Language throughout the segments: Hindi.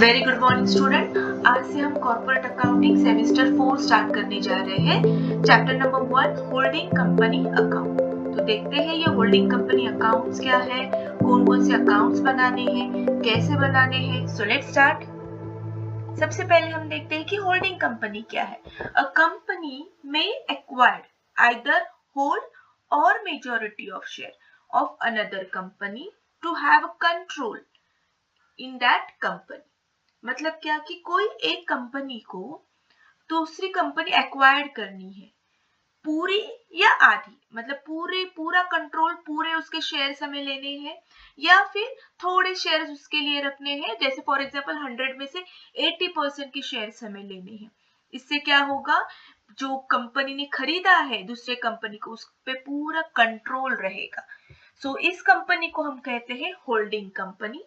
Very good morning student. आज से हम कॉर्पोरेट अकाउंटिंग सेमेस्टर 4 स्टार्ट करने जा रहे हैं। Chapter number 1 holding company account. तो देखते हैं ये होल्डिंग कंपनी अकाउंट्स क्या है, कौन कौन से अकाउंट्स बनाने हैं, कैसे बनाने हैं। So let's start. सबसे पहले हम देखते हैं कि होल्डिंग कंपनी क्या है। अ कंपनी में एक्वायर्ड आइदर होल और majority of share of another company to have control in that company. मतलब क्या कि कोई एक कंपनी को दूसरी कंपनी एक्वायर्ड करनी है, पूरी या आधी, मतलब पूरा कंट्रोल, पूरे उसके शेयर्स हमें लेने हैं या फिर थोड़े शेयर्स उसके लिए रखने हैं। जैसे फॉर एग्जांपल 100 में से 80% के शेयर्स हमें लेने हैं। इससे क्या होगा, जो कंपनी ने खरीदा है दूसरे कंपनी को, उस पे पूरा कंट्रोल रहेगा। सो इस कंपनी को हम कहते हैं होल्डिंग कंपनी,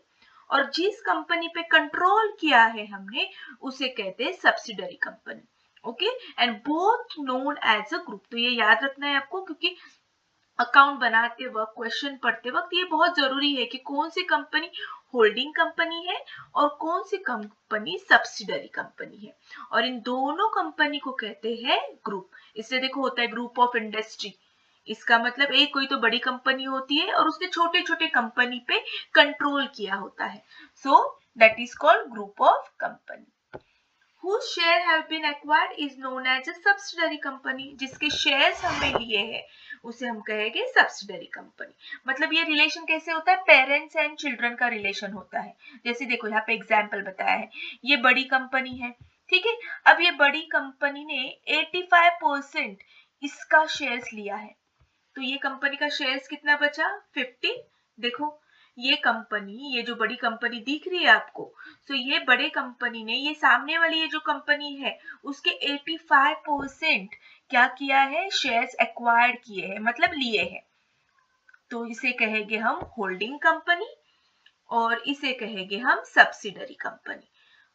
और जिस कंपनी पे कंट्रोल किया है हमने उसे कहते हैं subsidiary company. Okay, and both known as a group. तो ये याद रखना है आपको, क्योंकि अकाउंट बनाते वक्त, क्वेश्चन पढ़ते वक्त ये बहुत जरूरी है कि कौन सी कंपनी होल्डिंग कंपनी है और कौन सी कंपनी सब्सिडरी कंपनी है। और इन दोनों कंपनी को कहते हैं ग्रुप। इससे देखो होता है ग्रुप ऑफ इंडस्ट्री। इसका मतलब एक कोई तो बड़ी कंपनी होती है और उसने छोटे छोटे कंपनी पे कंट्रोल किया होता है। So that is called group of company. whose share have been acquired is known as a subsidiary company। जिसके शेयर्स हमने लिए हैं उसे हम कहेंगे सब्सिडरी कंपनी। मतलब ये रिलेशन कैसे होता है, पेरेंट्स एंड चिल्ड्रन का रिलेशन होता है। जैसे देखो यहाँ पे एग्जाम्पल बताया है, ये बड़ी कंपनी है, ठीक है। अब ये बड़ी कंपनी ने 85% इसका शेयर्स लिया है, तो ये कंपनी का शेयर्स कितना बचा, 50। देखो ये कंपनी, ये जो बड़ी कंपनी दिख रही है आपको, तो ये बड़े कंपनी ने ये सामने वाली ये जो कंपनी है उसके 85% क्या किया है, शेयर्स एक्वायर्ड किए हैं, मतलब लिए हैं। तो इसे कहेंगे हम होल्डिंग कंपनी और इसे कहेंगे हम subsidiary company.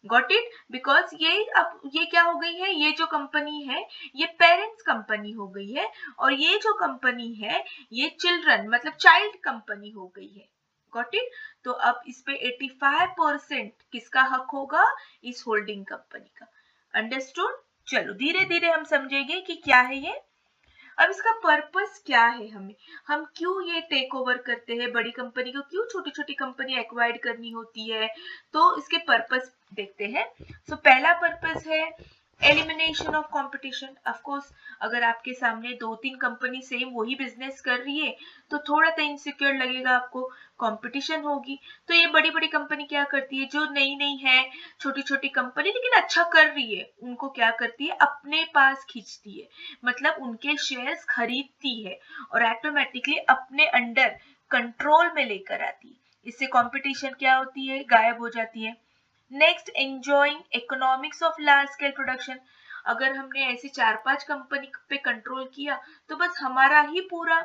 Got it? Because ये अब ये क्या हो गई है, ये जो कंपनी है ये पेरेंट्स कंपनी हो गई है, और ये जो कंपनी है ये चिल्ड्रन मतलब चाइल्ड कंपनी हो गई है। Got it? तो अब इस पे 85% किसका हक होगा, इस होल्डिंग कंपनी का। अंडरस्टूड? चलो धीरे धीरे हम समझेंगे कि क्या है ये। अब इसका पर्पस क्या है, हम क्यों ये टेक ओवर करते हैं, बड़ी कंपनी को क्यों छोटी छोटी कंपनी एक्वायर्ड करनी होती है, तो इसके पर्पस देखते हैं। सो पहला पर्पस है elimination of competition. Of course अगर आपके सामने 2-3 कंपनी सेम वही बिजनेस कर रही है तो थोड़ा तो इनसिक्योर लगेगा आपको, कंपटीशन होगी। तो ये बड़ी बड़ी कंपनी क्या करती है, जो नई नई है, छोटी छोटी कंपनी लेकिन अच्छा कर रही है, उनको क्या करती है, अपने पास खींचती है, मतलब उनके शेयर्स खरीदती है और ऑटोमेटिकली अपने अंडर कंट्रोल में लेकर आती है। इससे कंपटीशन क्या होती है, गायब हो जाती है। Next, enjoying economics of large scale production. अगर हमने ऐसे 4-5 कंपनी पे कंट्रोल किया तो बस हमारा ही पूरा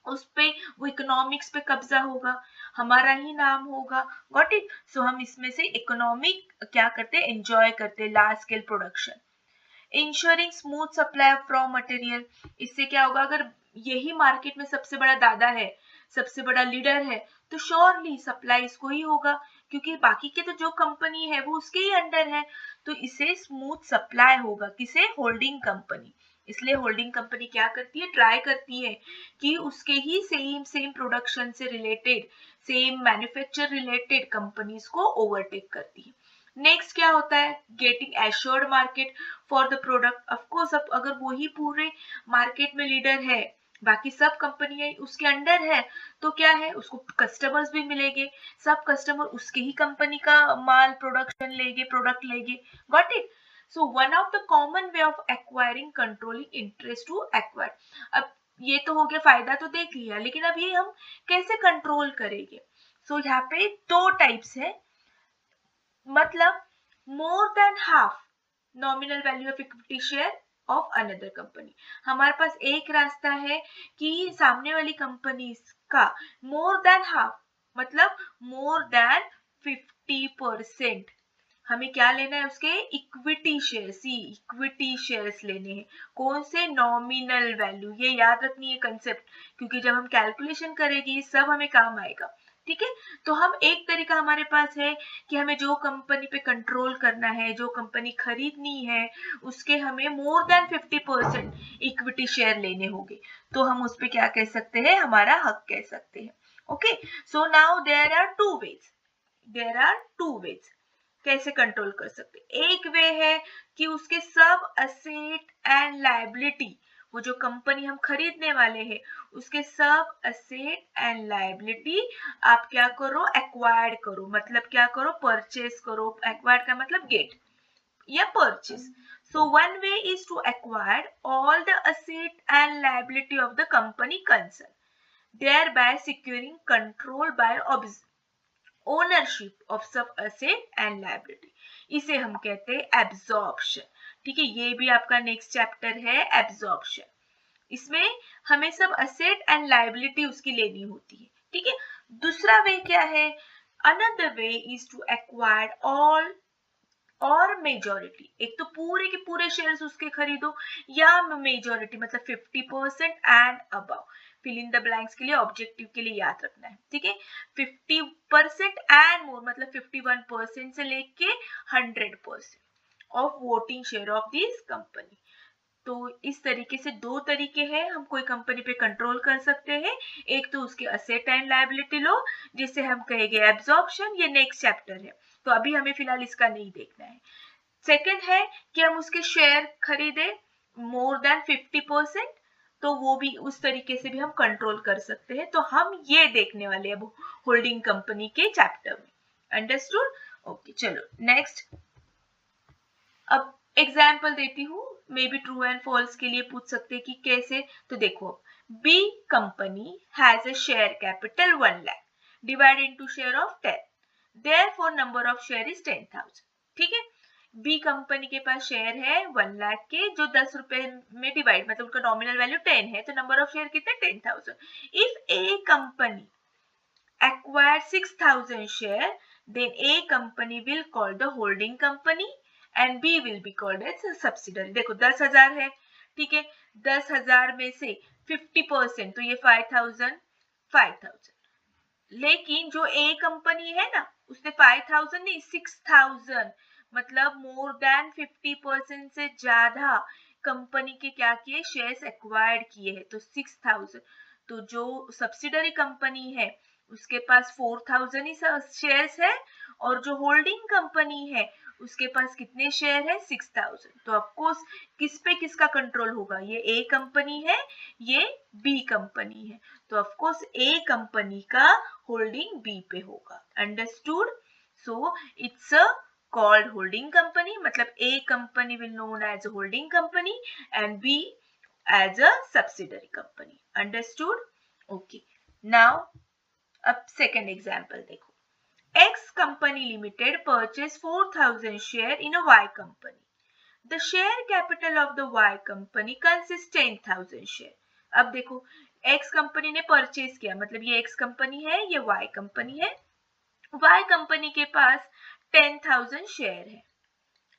उस पे वो इकोनॉमिक्स पे कब्जा होगा, हमारा ही नाम होगा। Got it? सो हम इसमें से इकोनॉमिक क्या करते हैं, एंजॉय करते हैं, large scale production. Ensuring smooth supply of raw material. इससे क्या होगा, अगर यही मार्केट में सबसे बड़ा दादा है, सबसे बड़ा लीडर है, तो श्योरली सप्लाई इसको ही होगा, क्योंकि बाकी के तो जो कंपनी है वो उसके ही अंडर है। तो इसे स्मूथ सप्लाई होगा, किसे, होल्डिंग कंपनी। इसलिए होल्डिंग कंपनी क्या करती है, ट्राई करती है कि उसके ही सेम सेम प्रोडक्शन से related, same manufacture related companies को ओवरटेक करती है। नेक्स्ट क्या होता है, getting assured market for the product. Of course अब अगर वो ही पूरे मार्केट में लीडर है, बाकी सब कंपनियां उसके अंडर है, तो क्या है, उसको कस्टमर्स भी मिलेंगे, सब कस्टमर उसके ही कंपनी का माल प्रोडक्शन लेंगे, प्रोडक्ट लेंगे। Got it? So one of the common way of acquiring controlling interest to acquire. अब ये तो हो गया, फायदा तो देख लिया, लेकिन अब ये हम कैसे कंट्रोल करेंगे। सो यहाँ पे 2 टाइप्स है, मतलब more than half nominal value of equity share of another company. हमारे पास एक रास्ता है कि सामने वाली कंपनी का मोर देन हाफ, मतलब मोर देन 50% हमें क्या लेना है, उसके इक्विटी शेयर्स, इक्विटी शेयर्स लेने हैं। कौन से, नॉमिनल वैल्यू। ये याद रखनी है कंसेप्ट, क्योंकि जब हम कैलकुलेशन करेंगे ये सब हमें काम आएगा। ठीक है। तो हम एक तरीका हमारे पास है कि हमें जो कंपनी पे कंट्रोल करना है, जो कंपनी खरीदनी है, उसके हमें मोर देन 50% इक्विटी शेयर लेने होंगे, तो हम उस पे क्या कह सकते हैं, हमारा हक कह सकते हैं। Okay, so now there are two ways कैसे कंट्रोल कर सकते। एक वे है कि उसके सब असेट एंड लायबिलिटी, वो जो कंपनी हम खरीदने वाले हैं उसके सब असेट एंड लायबिलिटी आप क्या करो, एक्वायर्ड करो, मतलब क्या करो, परचेज करो। एक्वायर्ड का मतलब गेट या purchase. So one way is to acquire all the asset and liability of the company concerned, thereby securing control by ownership of सब asset and liability. इसे हम कहते हैं एब्जॉर्प्शन। ठीक है, ये भी आपका नेक्स्ट चैप्टर है एब्जॉर्प्शन। इसमें हमें सब असेट एंड लायबिलिटी उसकी लेनी होती है। ठीक है, दूसरा वे क्या है, another way is to acquire all और मेजोरिटी। एक तो पूरे के पूरे शेयर्स उसके खरीदो, या मेजोरिटी मतलब 50% and above. Fill in the blanks के लिए, ऑब्जेक्टिव के लिए याद रखना है। ठीक है, 50% एंड मोर मतलब 51% से लेके 100% of voting share of this company. तो इस तरीके से दो तरीके हैं हम कोई कंपनी पे कंट्रोल कर सकते हैं। एक तो उसके असेट एंड लायबिलिटी लो, जिसे हम कहेंगे एब्जॉर्प्शन, ये नेक्स्ट चैप्टर है, तो अभी हमें फिलहाल इसका नहीं देखना है। सेकंड है कि हम उसके शेयर खरीदे मोर देन 50%, तो वो भी उस तरीके से भी हम कंट्रोल कर सकते हैं। तो हम ये देखने वाले हैं होल्डिंग कंपनी के चैप्टर में। अंडरस्टूड? ओके, चलो नेक्स्ट। अब एग्जाम्पल देती हूँ, maybe true and false के लिए पूछ सकते हैं कि कैसे। तो देखो, B company has a share capital 1 lakh divided into share of 10, therefore number of share is 10,000। ठीक है, बी कंपनी के पास शेयर है 1 लाख के, जो 10 रुपए में डिवाइड, मतलब उनका नॉमिनल वैल्यू 10 है, तो नंबर ऑफ शेयर कितने, 10,000। If A company acquire 6,000 share, then A company will call the holding company and B will be called as a subsidiary। देखो 10,000 है, ठीक है, 10,000 में से 50%, तो ये 5,000, लेकिन जो A कंपनी है ना, उसने 5,000 नहीं 6,000, मतलब मोर देन 50% से ज्यादा कंपनी के क्या किए, शेयर्स एक्वायर्ड किए हैं, तो 6,000। तो जो सब्सिडरी कंपनी है उसके पास 4,000 ही शेयर्स है, और जो होल्डिंग कंपनी है उसके पास कितने शेयर है, 6,000। तो ऑफकोर्स किस पे किसका कंट्रोल होगा, ये ए कंपनी है, ये बी कंपनी है, तो ऑफकोर्स ए कंपनी का होल्डिंग बी पे होगा। Understood? So it's a called holding company, मतलब A company will known as a holding company and B as a subsidiary company. Understood? Okay. Now, अब second example देखो, X company limited purchased 4,000 share in a Y company. The share capital of the Y company consists 10,000 share. अब देखो, X कंपनी ने परचेज किया, मतलब ये X कंपनी है, ये Y कंपनी है। Y कंपनी के पास 10,000 शेयर है।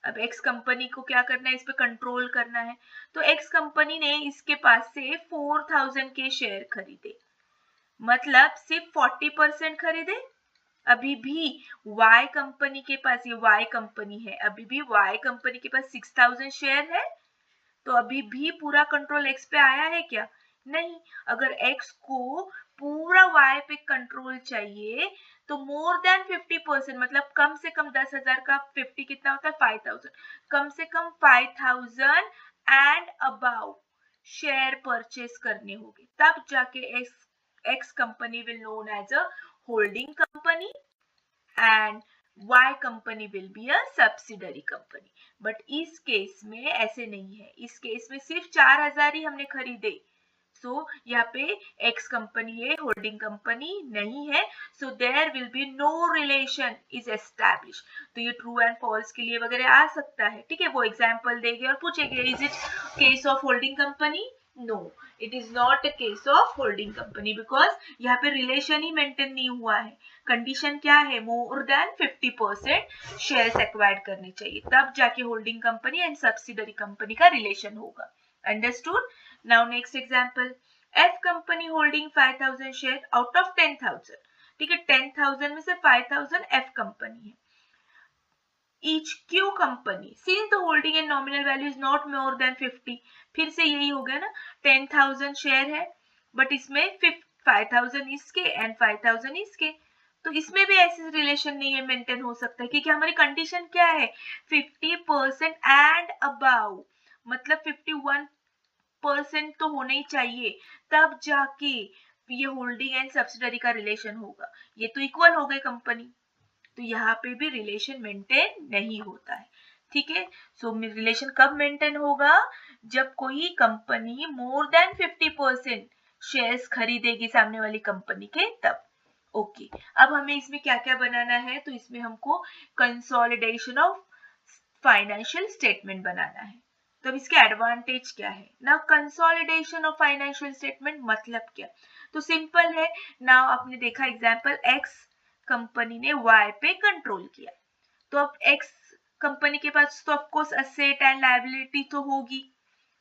अब X कंपनी को क्या करना है, इस पे कंट्रोल करना है, तो X कंपनी ने इसके पास से 4,000 के शेयर खरीदे, मतलब सिर्फ 40% खरीदे। अभी भी Y कंपनी के पास, ये Y कंपनी है, अभी भी Y कंपनी के पास 6,000 शेयर है, तो अभी भी पूरा कंट्रोल X पे आया है क्या, नहीं। अगर X को पूरा Y पे कंट्रोल चाहिए तो मोर देन 50%, मतलब कम से कम 10,000 का 50 कितना होता है, 5,000, कम से कम 5,000 एंड अबाउ शेयर परचेस करने होंगे, तब जाके X company will known as a holding company and Y company will be a subsidiary company। But इस केस में ऐसे नहीं है, इस केस में सिर्फ 4,000 ही हमने खरीदे, सो यहाँ पे X कंपनी है, होल्डिंग कंपनी नहीं है, so there will be no relation is establish. तो ये ट्रू एंड फॉल्स के लिए वगैरह आ सकता है, ठीक है, वो एग्जाम्पल देंगे और पूछेंगे is it case of holding company. No, it is not a case of holding company, because यहाँ पे रिलेशन ही मेंटेन नहीं हुआ है। कंडीशन क्या है, मोर देन 50% शेयर्स एक्वायर्ड करने चाहिए, तब जाके holding company and subsidiary company का रिलेशन होगा। Understood? Now next example, F company holding 5,000 share out of 10,000. ठीक है, 10,000 में से 5,000 एफ कंपनी है. Each Q company since the holding and nominal value is not more than 50, फिर से यही हो गया ना, 10,000 शेयर है बट इसमें 5,000 इसके एंड 5,000 इसके, तो इसमें भी ऐसे रिलेशन नहीं है मेंटेन हो सकता है, क्योंकि हमारी कंडीशन क्या है 50% एंड अबाउ, मतलब 51% तो होना ही चाहिए, तब जाके ये होल्डिंग एंड सब्सिडरी का रिलेशन होगा. ये तो इक्वल हो गए कंपनी, तो यहाँ पे भी रिलेशन मेंटेन नहीं होता है. ठीक है, सो रिलेशन कब मेंटेन होगा, जब कोई कंपनी मोर देन 50% शेयर्स खरीदेगी सामने वाली कंपनी के, तब. ओके, अब हमें इसमें क्या क्या बनाना है, तो इसमें हमको कंसोलिडेशन ऑफ फाइनेंशियल स्टेटमेंट बनाना है. तो अब इसके एडवांटेज क्या है ना, कंसोलिडेशन ऑफ फाइनेंशियल स्टेटमेंट मतलब क्या, तो सिंपल है ना, आपने देखा एग्जांपल एक्स कंपनी ने Y पे कंट्रोल किया, तो अब X कंपनी के पास तो of course asset and liability तो होगी,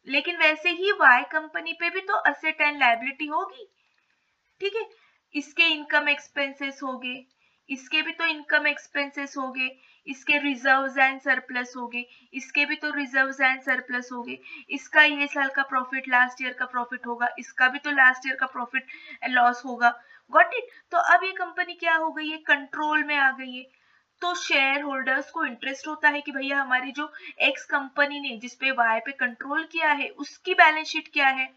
लेकिन वैसे ही Y कंपनी पे भी तो असेट एंड लायबिलिटी होगी. ठीक है, इसके इनकम एक्सपेंसेस होंगे, इसके भी तो इनकम एक्सपेंसेस होंगे, इसके रिजर्व्स एंड सरप्लस होंगे, इसके भी तो रिजर्व्स एंड सरप्लस होंगे, इसका ये साल का प्रॉफिट लास्ट ईयर का प्रॉफिट होगा, इसका भी तो लास्ट ईयर का प्रॉफिट लॉस होगा. Got it. तो अब ये कंपनी क्या हो गई है, कंट्रोल में आ गई है, तो शेयर होल्डर्स को इंटरेस्ट होता है कि भैया हमारी जो एक्स कंपनी ने जिसपे वाई पे कंट्रोल किया है उसकी बैलेंस शीट क्या है,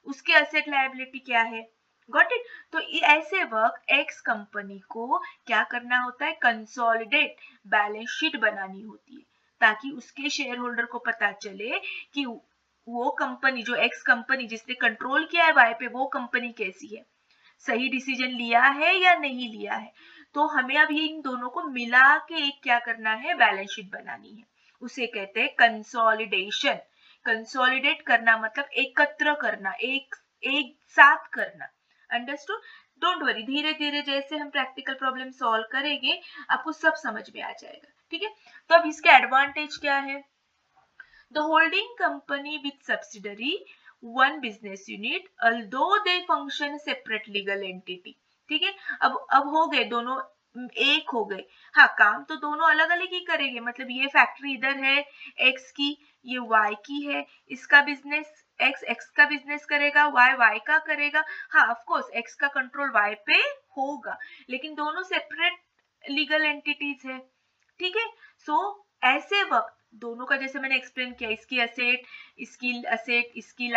उसकी एसेट लायबिलिटी क्या है. Got it. तो ऐसे वक्त एक्स कंपनी को क्या करना होता है, कंसोलिडेट बैलेंस शीट बनानी होती है, ताकि उसके शेयर होल्डर को पता चले कि वो कंपनी जो एक्स कंपनी जिसने कंट्रोल किया है वाई पे, वो कंपनी कैसी है, सही डिसीजन लिया है या नहीं लिया है. तो हमें अब ये इन दोनों को मिला के एक क्या करना है, बैलेंस शीट बनानी है, उसे कहते हैं कंसोलिडेशन. कंसोलिडेट करना मतलब एकत्र करना, एक साथ करना. अंडरस्टूड. डोंट वरी, धीरे धीरे जैसे हम प्रैक्टिकल प्रॉब्लम सॉल्व करेंगे आपको सब समझ में आ जाएगा. ठीक है, तो अब इसके एडवांटेज क्या है, the holding company with subsidiary one business unit although they function separate legal entity. ठीक है, अब हो गए दोनों एक हो गए, हाँ काम तो दोनों अलग अलग ही करेंगे, मतलब ये फैक्ट्री इधर है एक्स की, ये वाई की है, इसका बिजनेस एक्स का बिजनेस करेगा, वाई का करेगा. हाँ ऑफ कोर्स एक्स का कंट्रोल वाई पे होगा, लेकिन दोनों सेपरेट लीगल एंटिटीज है. ठीक है, सो ऐसे वक्त दोनों का जैसे मैंने एक्सप्लेन किया, इसकी असेट इसकी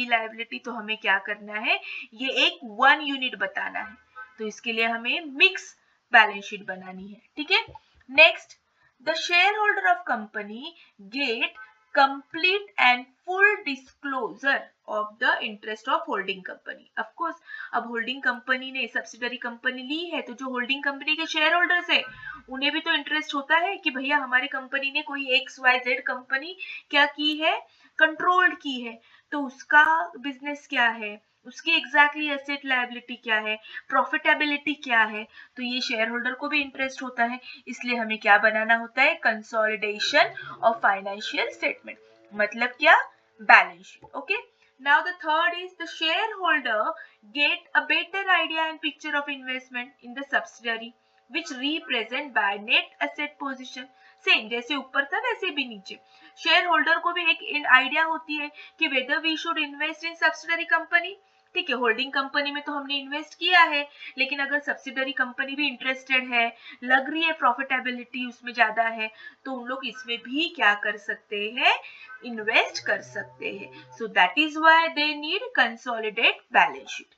लायबिलिटी, तो हमें क्या करना है, ये एक वन यूनिट बताना है, तो इसके लिए हमें मिक्स बैलेंस शीट बनानी है. ठीक है, next, the shareholder of company get complete and full disclosure of the interest of holding company. Of course, अब होल्डिंग कंपनी ने सब्सिडरी कंपनी ली है, तो जो होल्डिंग कंपनी के शेयर होल्डर्स है उन्हें भी तो इंटरेस्ट होता है कि भैया हमारी कंपनी ने कोई XYZ कंपनी क्या की है, कंट्रोल्ड की है, तो उसका बिजनेस क्या है, उसकी एग्जैक्टली एसेट लायबिलिटी क्या है, प्रॉफिटेबिलिटी क्या है, तो ये शेयर होल्डर को भी इंटरेस्ट होता है. इसलिए हमें क्या बनाना होता है, कंसोलिडेशन ऑफ फाइनेंशियल स्टेटमेंट, मतलब क्या, balance sheet. Okay, now the third is the shareholder get a better idea and picture of investment in the subsidiary which represent by net asset position. Same जैसे ऊपर था वैसे भी नीचे शेयर होल्डर को भी एक आइडिया होती है कि whether we should invest in subsidiary company. ठीक है, होल्डिंग कंपनी में तो हमने इन्वेस्ट किया है, लेकिन अगर सब्सिडरी कंपनी भी इंटरेस्टेड है, लग रही है प्रॉफिटेबिलिटी उसमें ज्यादा है, तो उन लोग इसमें भी क्या कर सकते हैं, इन्वेस्ट कर सकते हैं. So that is why they need consolidate balance sheet.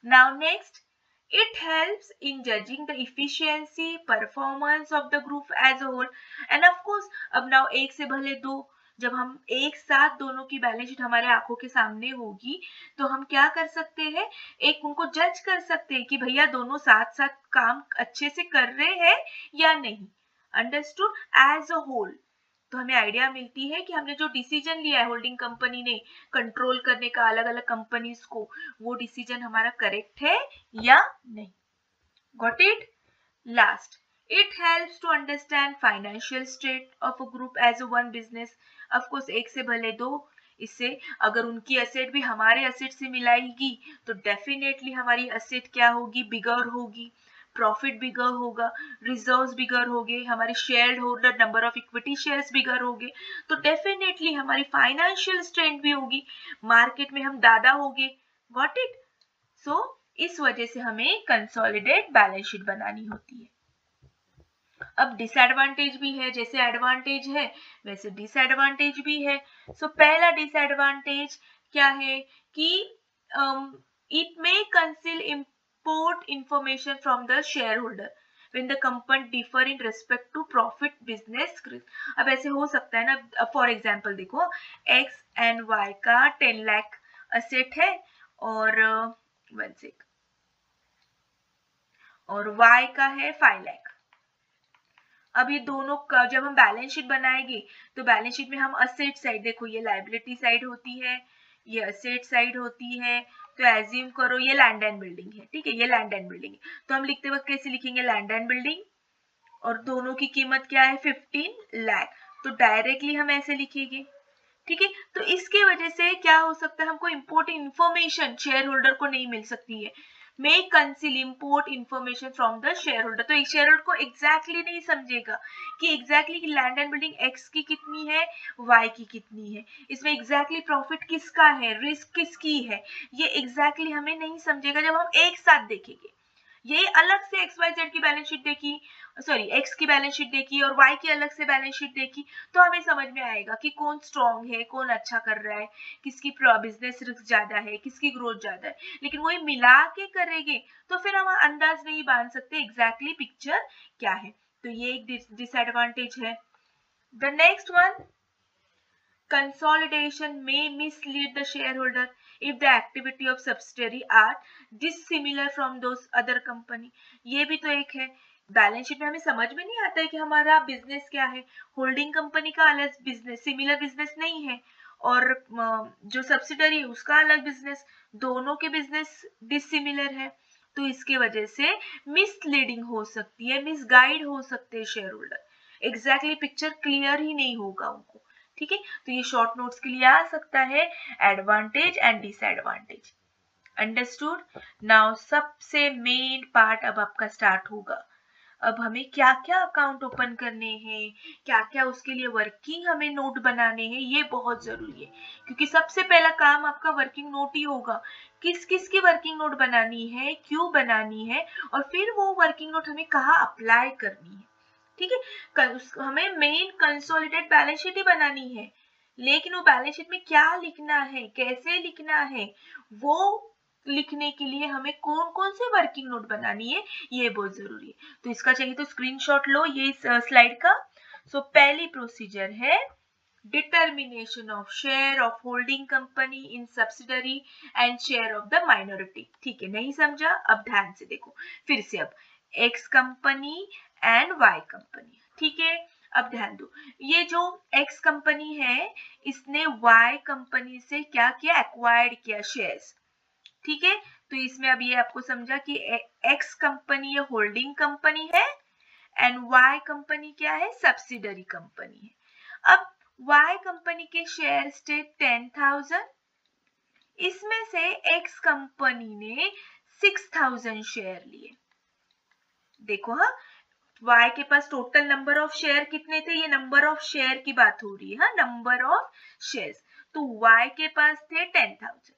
Now next, it helps in judging the efficiency performance of the group as a whole. And of course अब now एक से भले दो, जब हम एक साथ दोनों की बैलेंस शीट हमारे आंखों के सामने होगी, तो हम क्या कर सकते हैं, एक उनको जज कर सकते हैं कि भैया दोनों साथ साथ काम अच्छे से कर रहे हैं या नहीं. अंडरस्टूड. एज अ होल तो हमें आइडिया मिलती है कि हमने जो डिसीजन लिया है होल्डिंग कंपनी ने कंट्रोल करने का अलग अलग कंपनीज को, वो डिसीजन हमारा करेक्ट है या नहीं. Got it. Last, it helps to understand financial state of a group as a one business. of course एक से भले दो, इससे अगर उनकी एसेट भी हमारे एसेट से मिलाएगी तो डेफिनेटली हमारी एसेट क्या होगी, बिगर होगी, प्रॉफिट बिगर होगा, रिजर्व्स बिगर होंगे, हमारे shareholder number of equity shares bigger होंगे, तो डेफिनेटली हमारी फाइनेंशियल स्ट्रेंथ भी होगी, मार्केट में हम ज्यादा होंगे। Got it? सो इस वजह से हमें कंसोलिडेट बैलेंस शीट बनानी होती है। अब डिसएडवांटेज भी है, जैसे एडवांटेज है वैसे डिसएडवांटेज भी है। सो पहला डिसएडवांटेज क्या है कि it may conceal import information from the share holder when the company differ in respect to profit business risk। अब ऐसे हो सकता है ना, फॉर एग्जांपल देखो x एंड y का 10 लाख असेट है और और y का है 5 लाख। अब ये दोनों का जब हम बैलेंस शीट बनाएंगे तो बैलेंस शीट में हम असेट साइड, देखो ये लायबिलिटी साइड होती है, ये असेट साइड होती है, तो एज्यूम करो ये लैंड एंड बिल्डिंग है, ठीक है, ये लैंड एंड बिल्डिंग है, तो हम लिखते वक्त कैसे लिखेंगे, लैंड एंड बिल्डिंग, और दोनों की कीमत क्या है 15 लाख, तो डायरेक्टली हम ऐसे लिखेंगे, ठीक है। तो इसकी वजह से क्या हो सकता है, हमको इम्पोर्टेंट इन्फॉर्मेशन शेयर होल्डर को नहीं मिल सकती है। May conceal import information from the shareholder, तो एक शेयर होल्डर को एग्जैक्टली नहीं समझेगा कि exactly land and building x की कितनी है, वाई की कितनी है, इसमें एग्जैक्टली प्रॉफिट किसका है, रिस्क किसकी है, ये एग्जैक्टली हमें नहीं समझेगा जब हम एक साथ देखेंगे। ये अलग से एक्स वाई जेड की बैलेंस शीट देखी, सॉरी एक्स की बैलेंस शीट देखी और वाई की अलग से बैलेंस शीट देखी, तो हमें समझ में आएगा कि कौन स्ट्रॉन्ग है, कौन अच्छा कर रहा है, किसकी बिजनेस रिस्क ज्यादा है, किसकी ग्रोथ ज्यादा है। लेकिन वही मिला के करेंगे तो फिर हम अंदाज नहीं बांध सकते एग्जैक्टली पिक्चर क्या है, तो ये एक डिसएडवांटेज है। The next one, consolidation may mislead the shareholder if the activity of subsidiary are dissimilar from those other company। ये भी तो एक है, बैलेंस शीट में हमें समझ में नहीं आता है कि हमारा बिजनेस क्या है, होल्डिंग कंपनी का अलग बिजनेस, सिमिलर बिजनेस नहीं है, और जो सब्सिडरी है उसका अलग बिजनेस, दोनों के बिजनेस डिसिमिलर है, तो इसके वजह से मिसलीडिंग हो सकती है, मिसगाइड हो सकते हैं shareholder, exactly picture clear ही नहीं होगा उनको, ठीक है। तो ये शॉर्ट नोट्स के लिए आ सकता है, advantage and disadvantage. Understood? Now सबसे मेन पार्ट अब आपका स्टार्ट होगा। अब हमें क्या क्या अकाउंट ओपन करने हैं, क्या क्या उसके लिए वर्किंग हमें नोट बनाने हैं, ये बहुत जरूरी है, क्योंकि सबसे पहला काम आपका वर्किंग नोट ही होगा। किस किस की वर्किंग नोट बनानी है, क्यों बनानी है, और फिर वो वर्किंग नोट हमें कहाँ अप्लाई करनी है, ठीक है। हमें मेन कंसोलिडेट बैलेंस शीट ही बनानी है, लेकिन वो बैलेंस शीट में क्या लिखना है, कैसे लिखना है, वो लिखने के लिए हमें कौन कौन से वर्किंग नोट बनानी है, ये बहुत जरूरी है। तो इसका चाहिए तो स्क्रीनशॉट लो ये स्लाइड का। सो पहली प्रोसीजर है determination of share of holding company in subsidiary and share of the minority. ठीक है, नहीं समझा, अब ध्यान से देखो फिर से। अब X company and Y company, ठीक है। अब ध्यान दो, ये जो एक्स कंपनी है इसने वाई कंपनी से क्या किया, एक्वायर्ड किया शेयर्स, ठीक है। तो इसमें अब ये आपको समझा कि एक्स कंपनी ये होल्डिंग कंपनी है एंड वाई कंपनी क्या है, सब्सिडरी कंपनी है। अब वाई कंपनी के शेयर थे 10,000, इसमें से एक्स कंपनी ने 6,000 शेयर लिए। देखो हाँ, Y के पास टोटल नंबर ऑफ शेयर कितने थे, ये नंबर ऑफ शेयर की बात हो रही है, हाँ, नंबर ऑफ शेयर्स। तो Y के पास थे 10,000,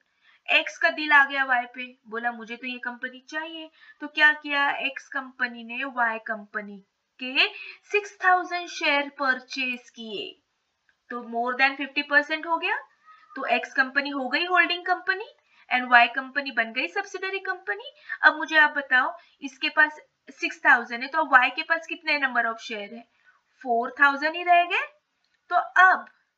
X का दिल आ गया Y पे, बोला मुझे तो ये कंपनी चाहिए, तो क्या किया, X कंपनी ने Y कंपनी के 6,000 शेयर परचेज किए, तो मोर देन 50% हो गया, तो X कंपनी हो गई holding company and Y company बन गई सब्सिडरी कंपनी। अब मुझे आप बताओ, इसके पास 6,000 है, तो Y के पास कितने नंबर ऑफ शेयर है, 4,000 ही रह गए। तो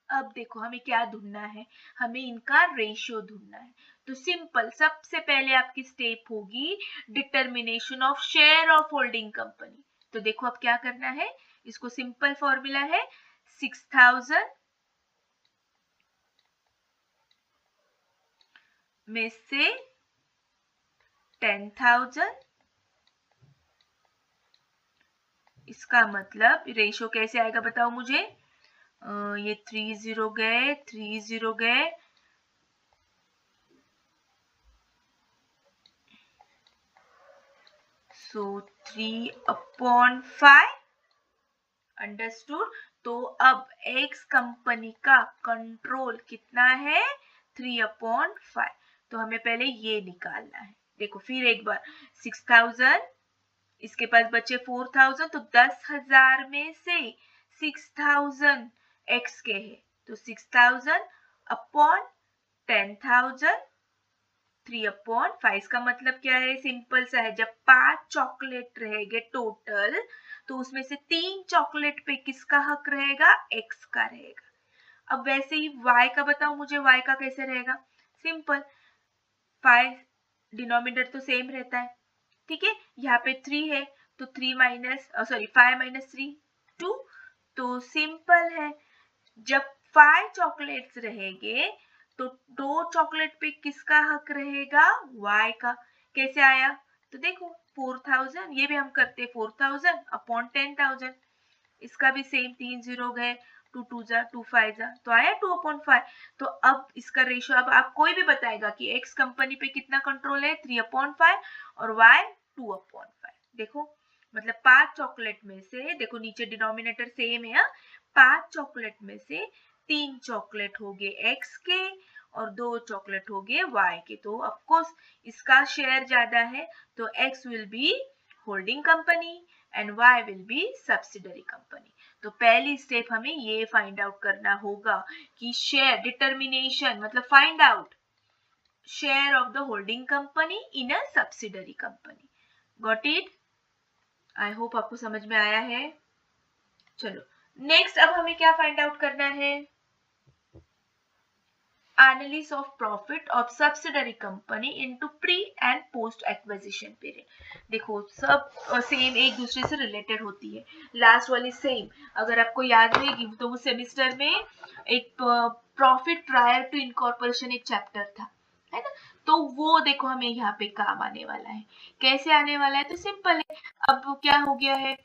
अब देखो हमें क्या ढूंढना है, हमें इनका रेशियो ढूंढना है। तो सिंपल, सबसे पहले आपकी स्टेप होगी determination of share of holding company. तो देखो अब क्या करना है, इसको सिंपल फॉर्मूला है 6,000 में से 10,000, इसका मतलब रेशियो कैसे आएगा बताओ मुझे, ये 3 0 गए, 3 0 गए, सो 3/5 अंडरस्टूड। तो अब एक्स कंपनी का कंट्रोल कितना है 3/5। तो हमें पहले ये निकालना है। देखो फिर एक बार 6000, इसके पास बचे 4000, तो 10,000 में से 6000 एक्स के है, तो 6000 अपॉन 10,000 3/5। इसका मतलब क्या है, सिंपल सा है, जब 5 चॉकलेट रहेंगे टोटल, तो उसमें से 3 चॉकलेट पे किसका हक रहेगा, एक्स का रहेगा। अब वैसे ही y का बताओ मुझे, y का कैसे रहेगा, सिंपल, 5 डिनोमिनेटर तो सेम रहता है, ठीक है। यहाँ पे 3 है तो 3 माइनस 5 माइनस 3 2, तो सिंपल है, जब 5 चॉकलेट्स रहेंगे तो 2 चॉकलेट पे किसका हक रहेगा, y का। कैसे आया, तो देखो 4000, ये भी हम करते 4000 अपॉन 10,000, इसका भी सेम, 3 0 गए, 2 2 जा 2 5 जा, तो आया 2/5। तो अब इसका रेशियो, अब आप कोई भी बताएगा कि एक्स कंपनी पे कितना कंट्रोल है 3/5 और y 2/5। देखो मतलब 5 चॉकलेट में से, देखो नीचे डिनोमिनेटर सेम है, 5 चॉकलेट में से 3 चॉकलेट हो गए एक्स के और 2 चॉकलेट हो गए y के, तो ऑफ कोर्स इसका शेयर ज्यादा है, तो x will be holding company and y will be subsidiary company। तो पहली स्टेप हमें ये फाइंड आउट करना होगा कि शेयर डिटर्मिनेशन मतलब find out share of the holding company in a subsidiary company. Got it? I hope आपको समझ में आया है। चलो नेक्स्ट, अब हमें क्या फाइंड आउट करना है, analysis of profit of subsidiary company into pre and post acquisition period। देखो सब सेम एक दूसरे से रिलेटेड होती है, लास्ट वाली सेम, अगर आपको याद रहेगी तो वो सेमिस्टर में एक प्रॉफिट प्रायर टू इनकॉर्पोरेशन एक चैप्टर था, है ना, तो वो देखो हमें यहाँ पे काम आने वाला है। कैसे आने वाला है, तो सिंपल है, अब क्या हो गया है,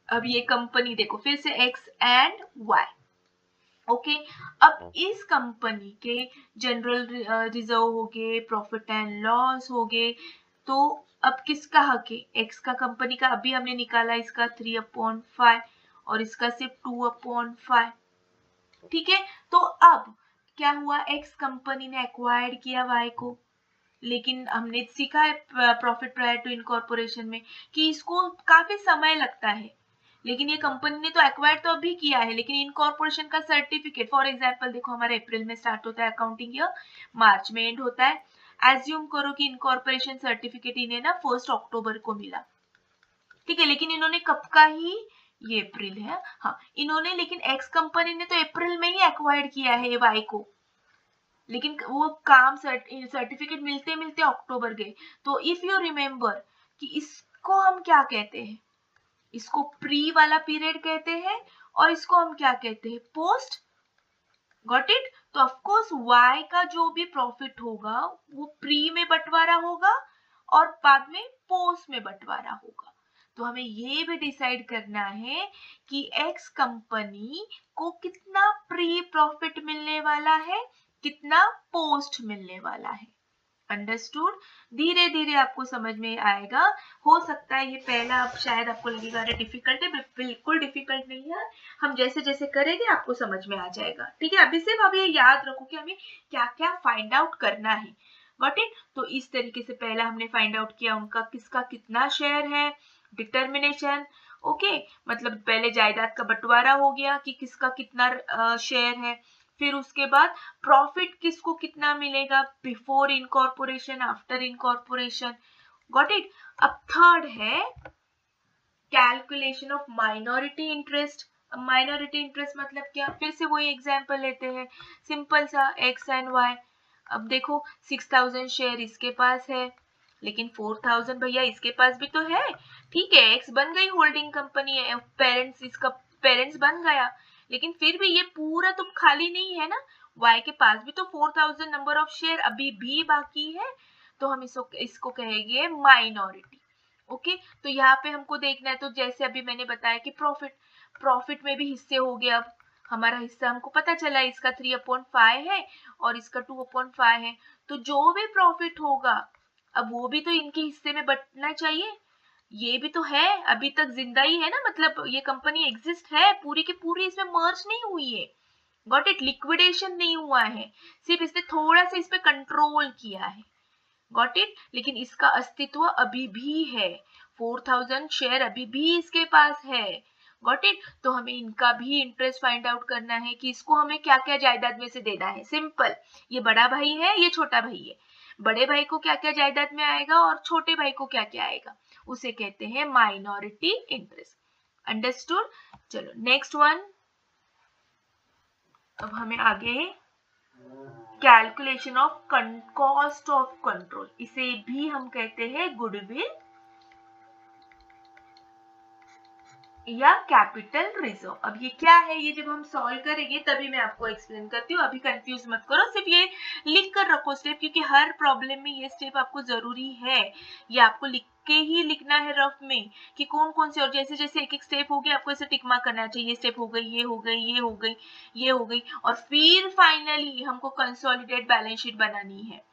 अब ये कंपनी देखो फिर से एक्स एंड वाई, ओके। अब इस कंपनी के जनरल रिजर्व हो गए, प्रॉफिट एंड लॉस हो गए, तो अब किसका हक है, एक्स का कंपनी का, अभी हमने निकाला इसका 3/5 और इसका सिर्फ 2/5, ठीक है। तो अब क्या हुआ, एक्स कंपनी ने एक्वायर्ड किया वाई को, लेकिन हमने सीखा है प्रॉफिट प्रायर टू इनकॉर्पोरेशन में कि इसको काफी समय लगता है, लेकिन ये कंपनी ने तो एक्वायर तो अभी किया है, लेकिन इनकॉर्पोरेशन का सर्टिफिकेट, फॉर एग्जांपल देखो हमारा अप्रैल में स्टार्ट होता है अकाउंटिंग ईयर, मार्च में एंड होता है, एज्यूम करो कि इनकॉर्पोरेशन सर्टिफिकेट इन्हें ना 1 अक्टूबर को मिला, ठीक है, लेकिन इन्होंने कब का ही, ये अप्रैल है, हाँ इन्होंने, लेकिन एक्स कंपनी ने तो अप्रैल में ही एक्वायर्ड किया है वाई को, लेकिन वो काम सर्टिफिकेट मिलते मिलते अक्टूबर गए। तो इफ यू रिमेम्बर कि इसको हम क्या कहते हैं, इसको प्री वाला पीरियड कहते हैं और इसको हम क्या कहते हैं, पोस्ट। Got it? तो ऑफ कोर्स y का जो भी प्रॉफिट होगा वो प्री में बंटवारा होगा और बाद में पोस्ट में बंटवारा होगा। तो हमें ये भी डिसाइड करना है कि x कंपनी को कितना प्री प्रॉफिट मिलने वाला है, कितना पोस्ट मिलने वाला है। अंडरस्टूड? धीरे धीरे आपको समझ में आएगा। हो सकता है ये पहला अब शायद आपको लगेगा अरे डिफिकल्ट है, बिल्कुल डिफिकल्ट नहीं है, हम जैसे जैसे करेंगे आपको समझ में आ जाएगा, ठीक है। अभी सिर्फ अब ये याद रखो कि हमें क्या क्या फाइंड आउट करना है। Got it? तो इस तरीके से पहला हमने फाइंड आउट किया उनका किसका कितना शेयर है, डिटर्मिनेशन, ओके, मतलब पहले जायदाद का बंटवारा हो गया कि किसका कितना शेयर है, फिर उसके बाद प्रॉफिट किसको कितना मिलेगा before incorporation, after incorporation. Got it? अब थर्ड है calculation of minority interest. Minority interest मतलब क्या, फिर से वही एग्जांपल लेते हैं, सिंपल सा एक्स एंड वाई। अब देखो 6000 शेयर इसके पास है, लेकिन 4000 भैया इसके पास भी तो है, ठीक है, एक्स बन गई होल्डिंग कंपनी है, पेरेंट्स, इसका पेरेंट्स बन गया, लेकिन फिर भी ये पूरा तो खाली नहीं है ना, y के पास भी तो 4000 नंबर ऑफ शेयर अभी भी बाकी है, तो हम इसको कहेंगे माइनॉरिटी। ओके, तो यहाँ पे हमको देखना है, तो जैसे अभी मैंने बताया कि प्रॉफिट में भी हिस्से हो गए, अब हमारा हिस्सा हमको पता चला इसका 3/5 है और इसका 2/5 है, तो जो भी प्रॉफिट होगा अब वो भी तो इनके हिस्से में बंटना चाहिए। ये भी तो है, अभी तक जिंदा ही है ना, मतलब ये कंपनी एग्जिस्ट है, पूरी की पूरी इसमें मर्ज नहीं हुई है। गॉट इट, लिक्विडेशन नहीं हुआ है, सिर्फ इसने थोड़ा सा इस पे कंट्रोल किया है। गॉट इट, लेकिन इसका अस्तित्व अभी भी है, 4000 शेयर अभी भी इसके पास है। गॉट इट, तो हमें इनका भी इंटरेस्ट फाइंड आउट करना है कि इसको हमें क्या क्या जायदाद में से देना है। सिंपल, ये बड़ा भाई है, ये छोटा भाई है, बड़े भाई को क्या क्या जायदाद में आएगा और छोटे भाई को क्या क्या आएगा, उसे कहते हैं माइनॉरिटी इंटरेस्ट। अंडरस्टूड। चलो नेक्स्ट वन, अब हमें आगे calculation of cost of control, इसे भी हम कहते हैं गुडविल या कैपिटल रिजर्व। अब ये क्या है, ये जब हम सॉल्व करेंगे तभी मैं आपको एक्सप्लेन करती हूँ, अभी कंफ्यूज मत करो, सिर्फ ये लिख कर रखो स्टेप, क्योंकि हर प्रॉब्लम में ये स्टेप आपको जरूरी है, ये आपको लिख के ही लिखना है रफ में कि कौन कौन से, और जैसे जैसे एक एक स्टेप हो गया आपको ऐसे टिक मार्क करना चाहिए, स्टेप हो गई, ये हो गई, ये हो गई, ये हो गई, और फिर फाइनली हमको कंसोलिडेट बैलेंस शीट बनानी है।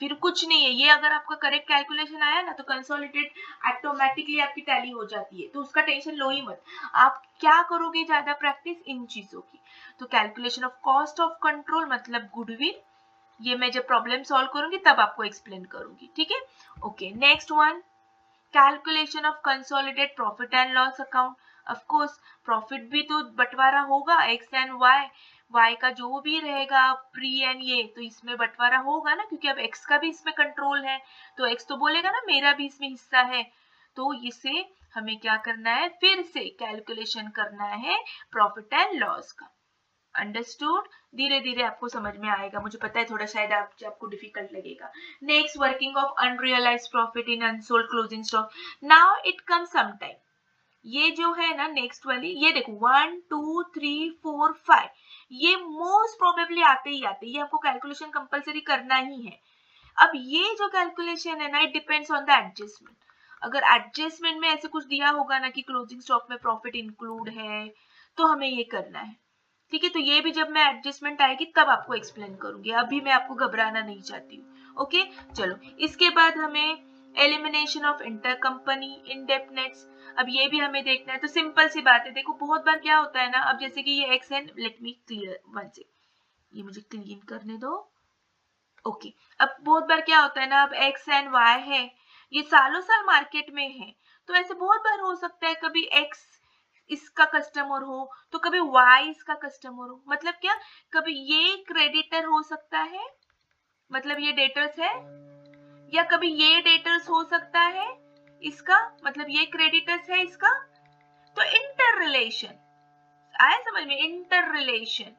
फिर कुछ नहीं है, ये अगर आपका करेक्ट कैलकुलेशन आया ना तो कंसोलिडेट ऑटोमेटिकली आपकी टैली हो जाती है, तो उसका टेंशन लो ही मत। आप क्या करोगे ज्यादा प्रैक्टिस इन चीजों की। तो calculation of cost of control मतलब गुडविल, ये मैं जब प्रॉब्लम सॉल्व करूंगी तब आपको एक्सप्लेन करूंगी, ठीक है। Okay, next one, calculation of consolidate profit and loss account. Of course profit भी तो बंटवारा होगा, एक्स एंड वाई, y का जो भी रहेगा प्री एंड ये, तो इसमें बंटवारा होगा ना, क्योंकि अब x का भी इसमें कंट्रोल है, तो x तो बोलेगा ना मेरा भी इसमें हिस्सा है, तो इसे हमें क्या करना है, फिर से कैलकुलेशन करना है प्रॉफिट एंड लॉस का। अंडरस्टूड, धीरे धीरे आपको समझ में आएगा, मुझे पता है थोड़ा शायद आपको डिफिकल्ट लगेगा। Next, working of unrealised profit in unsold closing stock. Now it come sometime, ये जो है ना नेक्स्ट वाली, ये देखो 1 2 3 4 5, ये मोस्ट प्रोबेबली आते ही आते, ये आपको कैलकुलेशन कंपलसरी करना ही है। अब ये जो कैलकुलेशन है ना, it depends on the adjustment. अगर एडजस्टमेंट में ऐसे कुछ दिया होगा ना कि क्लोजिंग स्टॉक में प्रॉफिट इंक्लूड है, तो हमें ये करना है, ठीक है। तो ये भी जब मैं एडजस्टमेंट आएगी तब आपको एक्सप्लेन करूंगी, अभी मैं आपको घबराना नहीं चाहती हूँ। ओके, चलो इसके बाद हमें elimination of inter company indebtedness, अब ये भी हमें देखना है। तो सिंपल सी बात है, देखो बहुत बार क्या होता है ना, अब जैसे कि ये x and, let me clear one से, ये मुझे क्लीन करने दो। ओके, अब बहुत बार क्या होता है ना, अब एक्स एंड वाई है, ये सालों साल मार्केट में है, तो ऐसे बहुत बार हो सकता है कभी एक्स इसका कस्टमर हो तो कभी वाई इसका कस्टमर हो, मतलब क्या, कभी ये क्रेडिटर हो सकता है, मतलब ये डेटर्स है, या कभी ये डेटर्स हो सकता है इसका, मतलब ये क्रेडिटर्स है इसका। तो इंटर रिलेशन आया समझ में, इंटर रिलेशन,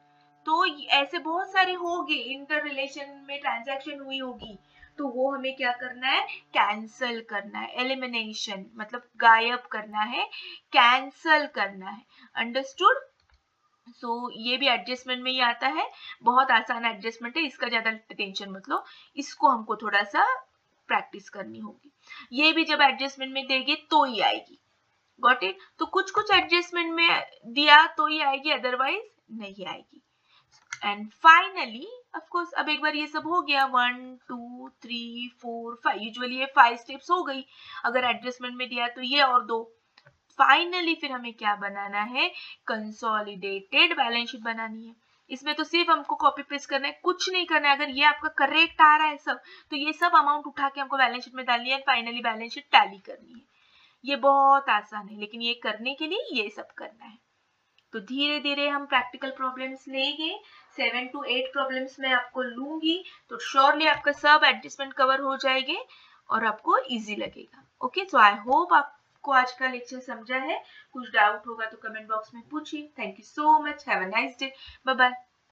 तो ऐसे बहुत सारे होंगे, इंटर रिलेशन में ट्रांजैक्शन हुई होगी, तो वो हमें क्या करना है, कैंसल करना है। एलिमिनेशन मतलब गायब करना है, कैंसल करना है। अंडरस्टूड। सो ये भी एडजस्टमेंट में ही आता है, बहुत आसान एडजस्टमेंट है, इसका ज्यादा टेंशन मत लो, इसको हमको थोड़ा सा प्रैक्टिस करनी होगी। ये भी जब एडजस्टमेंट में देगी तो ही आएगी। गॉट इट, तो कुछ कुछ एडजस्टमेंट में दिया तो ही आएगी, अदरवाइज नहीं आएगी। एंड फाइनली ऑफ कोर्स, अब एक बार ये सब हो गया 1 2 3 4 5, यूजुअली ये 5 स्टेप्स हो गई, अगर एडजस्टमेंट में दिया तो ये और दो। फाइनली फिर हमें क्या बनाना है, कंसोलिडेटेड बैलेंस शीट बनानी है। इसमें तो सिर्फ हमको कॉपी पेस्ट करना है, कुछ नहीं करना है। अगर ये आपका करेक्ट आ रहा है सब, तो ये सब अमाउंट उठा के हमको बैलेंस शीट में डालनी है, फाइनली बैलेंस शीट टैली करनी है। ये बहुत आसान है, लेकिन ये करने के लिए ये सब करना है। तो धीरे धीरे हम प्रैक्टिकल प्रॉब्लम्स लेंगे, 7 to 8 प्रॉब्लम्स मैं आपको लूंगी, तो श्योरली आपका सब एडजस्टमेंट कवर हो जाएंगे और आपको इजी लगेगा। ओके, सो आई होप आपको आज का लेक्चर समझा है। कुछ डाउट होगा तो कमेंट बॉक्स में पूछिए। Thank you so much, have a nice day, bye bye.